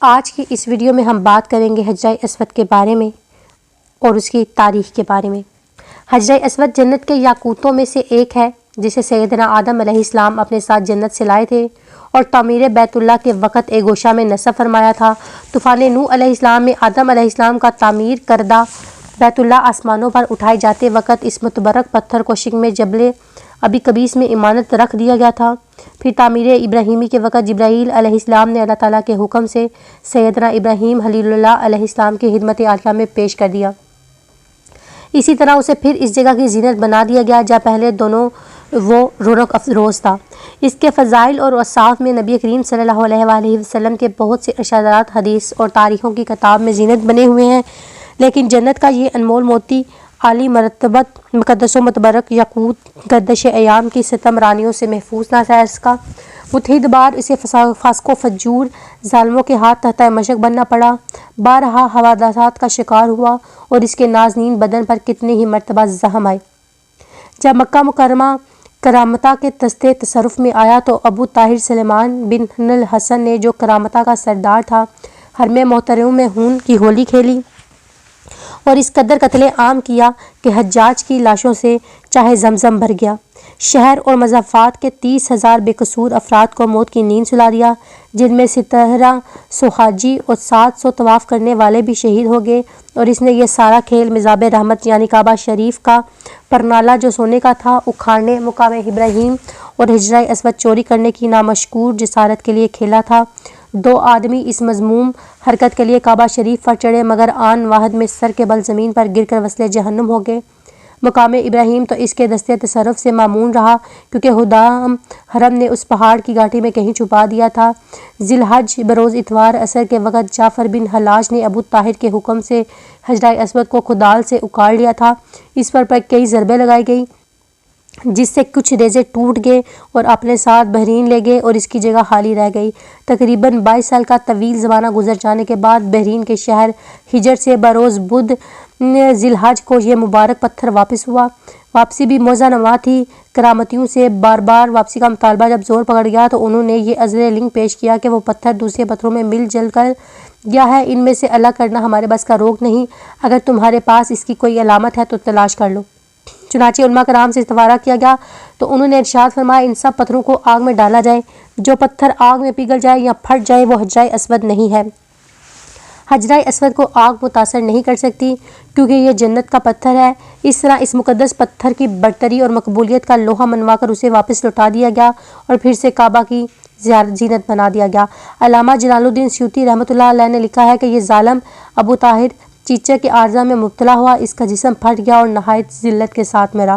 آج کی اس ویڈیو میں ہم بات کریں گے حجرہ اسود کے بارے میں اور اس کی تاریخ کے بارے میں۔ حجرہ اسود جنت کے یاقوتوں میں سے ایک ہے جسے سیدنا آدم علیہ السلام اپنے ساتھ جنت سے لائے تھے اور تعمیر بیت اللہ کے وقت ایک گوشہ میں نصب فرمایا تھا۔ طوفان نوح علیہ السلام میں آدم علیہ السلام کا تعمیر کردہ بیت اللہ آسمانوں پر اٹھائے جاتے وقت اس متبرک پتھر کو شکم جبل ابی قبیس میں امانت رکھ دیا گیا تھا۔ پھر تعمیر ابراہیمی کے وقت جبرائیل علیہ السلام نے اللہ تعالیٰ کے حکم سے سیدنا ابراہیم خلیل اللہ علیہ السلام کی خدمت عالیہ میں پیش کر دیا۔ اسی طرح اسے پھر اس جگہ کی زینت بنا دیا گیا جہاں پہلے دونوں وہ رونق افروز تھا۔ اس کے فضائل اور اوصاف میں نبی کریم صلی اللہ علیہ وآلہ وسلم کے بہت سے ارشادات حدیث اور تاریخوں کی کتاب میں زینت بنے ہوئے ہیں، لیکن جنت کا یہ انمول موتی عالی مرتبت مقدس و متبرک یاقوت گردش ایام کی ستم رانیوں سے محفوظ نہ تھا۔ اس کا متحد بار اسے فاسق و فجور ظالموں کے ہاتھ تحت مشق بننا پڑا، بارہا حوادثات کا شکار ہوا اور اس کے نازنین بدن پر کتنے ہی مرتبہ زخم آئے۔ جب مکہ مکرمہ کرامتہ کے دستے تصرف میں آیا تو ابو طاہر سلیمان بن الحسن نے، جو کرامتہ کا سردار تھا، حرم محترم میں خون کی ہولی کھیلی اور اس قدر قتل عام کیا کہ حجاج کی لاشوں سے چاہے زمزم بھر گیا۔ شہر اور مضافات کے 30,000 بے قصور افراد کو موت کی نیند سلا دیا، جن میں 1700 حاجی اور 700 طواف کرنے والے بھی شہید ہو گئے، اور اس نے یہ سارا کھیل مزاب رحمت یعنی کعبہ شریف کا پرنالہ جو سونے کا تھا اکھاڑنے، مقام ابراہیم اور حجرہ اسود چوری کرنے کی نامشکور جسارت کے لیے کھیلا تھا۔ 2 آدمی اس مذموم حرکت کے لیے کعبہ شریف پر چڑھے مگر آن واحد میں سر کے بل زمین پر گر کر وصلِ جہنم ہو گئے۔ مقام ابراہیم تو اس کے دستے تصرف سے مامون رہا کیونکہ خدام حرم نے اس پہاڑ کی گھاٹی میں کہیں چھپا دیا تھا۔ ذی الحج بروز اتوار عصر کے وقت جعفر بن حلاج نے ابو طاہر کے حکم سے حجرہ اسود کو کدال سے اکاڑ لیا تھا۔ اس پر کئی ضربیں لگائی گئی جس سے کچھ ریزے ٹوٹ گئے اور اپنے ساتھ بحرین لے گئے اور اس کی جگہ خالی رہ گئی۔ تقریباً 22 سال کا طویل زمانہ گزر جانے کے بعد بحرین کے شہر حجر سے بروز بدھ ذی الحج کو یہ مبارک پتھر واپس ہوا۔ واپسی بھی موزہ نما تھی۔ کرامتیوں سے بار بار واپسی کا مطالبہ جب زور پکڑ گیا تو انہوں نے یہ عذر لنگ پیش کیا کہ وہ پتھر دوسرے پتھروں میں مل جل کر گیا ہے، ان میں سے الگ کرنا ہمارے بس کا روگ نہیں، اگر تمہارے پاس اس کی کوئی علامت ہے تو تلاش کر لو۔ چنانچہ علماء کرام سے استفارہ کیا گیا تو انہوں نے ارشاد فرمایا ان سب پتھروں کو آگ میں ڈالا جائے، جو پتھر آگ میں پگھل جائے یا پھٹ جائے وہ حجرہ اسود نہیں ہے۔ حجرہ اسود کو آگ متاثر نہیں کر سکتی کیونکہ یہ جنت کا پتھر ہے۔ اس طرح اس مقدس پتھر کی برتری اور مقبولیت کا لوحہ منوا کر اسے واپس لوٹا دیا گیا اور پھر سے کعبہ کی زینت بنا دیا گیا۔ علامہ جلال الدین سیوطی رحمۃ اللہ علیہ نے لکھا ہے کہ یہ ظالم ابو طاہر چیچر کے عارضہ میں مبتلا ہوا، اس کا جسم پھٹ گیا اور نہایت ذلت کے ساتھ مرا۔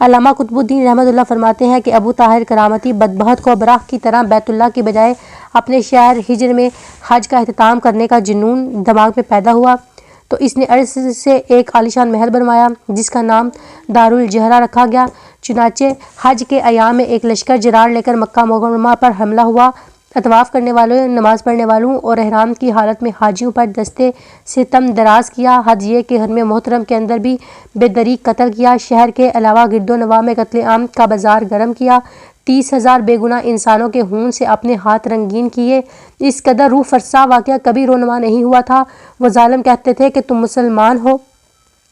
علامہ قطب الدین رحمۃ اللہ فرماتے ہیں کہ ابو طاہر کرامتی بدبخت کو ابراہ کی طرح بیت اللہ کی بجائے اپنے شہر حجر میں حج کا اہتمام کرنے کا جنون دماغ میں پیدا ہوا تو اس نے عرض سے ایک عالیشان محل بنوایا جس کا نام دارالجہرہ رکھا گیا۔ چنانچہ حج کے ایام میں ایک لشکر جرار لے کر مکہ مکرمہ پر حملہ ہوا، طواف کرنے والوں، نماز پڑھنے والوں اور احرام کی حالت میں حاجیوں پر دستے ستم دراز کیا۔ حد یہ کہ حرم محترم کے اندر بھی بے دریغ قتل کیا۔ شہر کے علاوہ گرد و نواح میں قتل عام کا بازار گرم کیا۔ 30,000 بے گناہ انسانوں کے خون سے اپنے ہاتھ رنگین کیے۔ اس قدر روح فرسا واقعہ کبھی رونما نہیں ہوا تھا۔ وہ ظالم کہتے تھے کہ تم مسلمان ہو،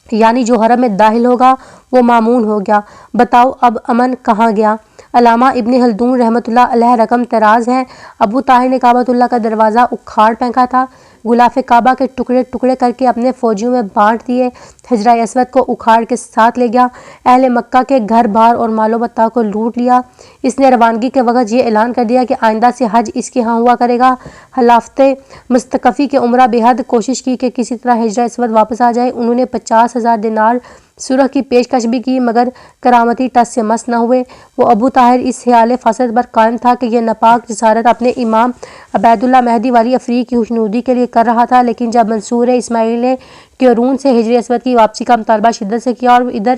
یعنی جو حرم میں داخل ہوگا وہ مامون ہو گیا، بتاؤ اب امن کہاں گیا۔ علامہ ابن خلدون رحمۃ اللہ علیہ رقم تراز ہیں، ابو طاہر نے کعبۃ اللہ کا دروازہ اکھاڑ پھینکا تھا، غلاف کعبہ کے ٹکڑے ٹکڑے کر کے اپنے فوجیوں میں بانٹ دیے، حجرہ اسود کو اکھاڑ کے ساتھ لے گیا، اہل مکہ کے گھر بار اور مال و متاع کو لوٹ لیا۔ اس نے روانگی کے وقت یہ اعلان کر دیا کہ آئندہ سے حج اس کے ہاں ہوا کرے گا۔ خلافت مستکفی کے عمرہ بے حد کوشش کی کہ کسی طرح حجرہ اسود واپس آ جائے۔ انہوں نے 50,000 دینار سرخ کی پیشکش بھی کی مگر کرامتی ٹس سے مس نہ ہوئے۔ وہ ابو طاہر اس خیال فاسد پر قائم تھا کہ یہ ناپاک جسارت اپنے امام عبید اللہ مہدی والی افریق کی خوشنودی کے لیے کر رہا تھا، لیکن جب منصور اسماعیل نے کیرون سے حجر اسود کی واپسی کا مطالبہ شدت سے کیا اور ادھر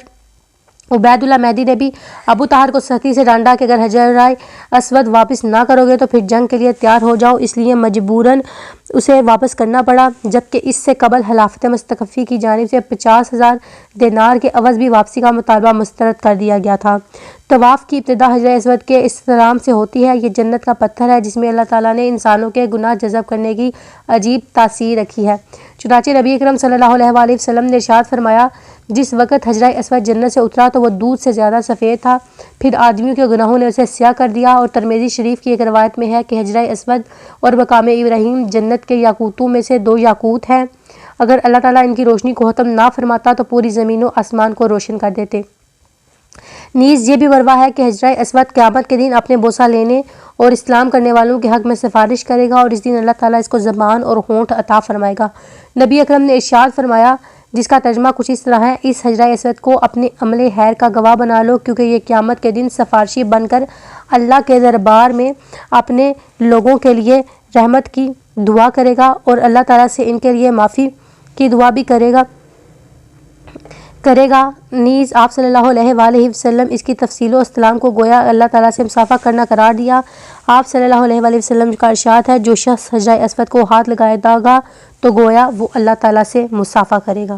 عبید اللہ مہدی نے بھی ابو طاہر کو سختی سے ڈانٹا کہ اگر حجرہ اسود واپس نہ کرو گے تو پھر جنگ کے لیے تیار ہو جاؤ، اس لیے مجبوراً اسے واپس کرنا پڑا، جبکہ اس سے قبل خلافت مستکفی کی جانب سے 50,000 دینار کے عوض بھی واپسی کا مطالبہ مسترد کر دیا گیا تھا۔ طواف کی ابتدا حجر اسود کے استلام سے ہوتی ہے۔ یہ جنت کا پتھر ہے جس میں اللہ تعالیٰ نے انسانوں کے گناہ جذب کرنے کی عجیب تاثیر رکھی ہے۔ چنانچہ نبی اکرم صلی اللہ علیہ وآلہ وسلم نے ارشاد فرمایا، جس وقت حجر اسود جنت سے اترا تو وہ دودھ سے زیادہ سفید تھا، پھر آدمیوں کے گناہوں نے اسے سیاہ کر دیا۔ اور ترمذی شریف کی ایک روایت میں ہے کہ حجر اسود اور مقام ابراہیم جنت کے یاقوتوں میں سے 2 یاقوت ہیں، اگر اللہ تعالیٰ ان کی روشنی کو ختم نہ فرماتا تو پوری زمین و آسمان کو روشن کر دیتے۔ نیز یہ بھی مروی ہے کہ حجر اسود قیامت کے دن اپنے بوسہ لینے اور اسلام کرنے والوں کے حق میں سفارش کرے گا، اور اس دن اللہ تعالیٰ اس کو زبان اور ہونٹ عطا فرمائے گا۔ نبی اکرم نے ارشاد فرمایا، جس کا ترجمہ کچھ اس طرح ہے، اس حجر اسود کو اپنے عمل خیر کا گواہ بنا لو، کیونکہ یہ قیامت کے دن سفارشی بن کر اللہ کے دربار میں اپنے لوگوں کے لیے رحمت کی دعا کرے گا اور اللہ تعالیٰ سے ان کے لیے معافی کی دعا بھی کرے گا۔ نیز آپ صلی اللہ علیہ وآلہ وسلم اس کی تفصیل و استلام کو گویا اللہ تعالیٰ سے مصافحہ کرنا قرار دیا۔ آپ صلی اللہ علیہ وآلہ وسلم کا ارشاد ہے، جو شخص حجر اسود کو ہاتھ لگائے گا تو گویا وہ اللہ تعالیٰ سے مصافحہ کرے گا۔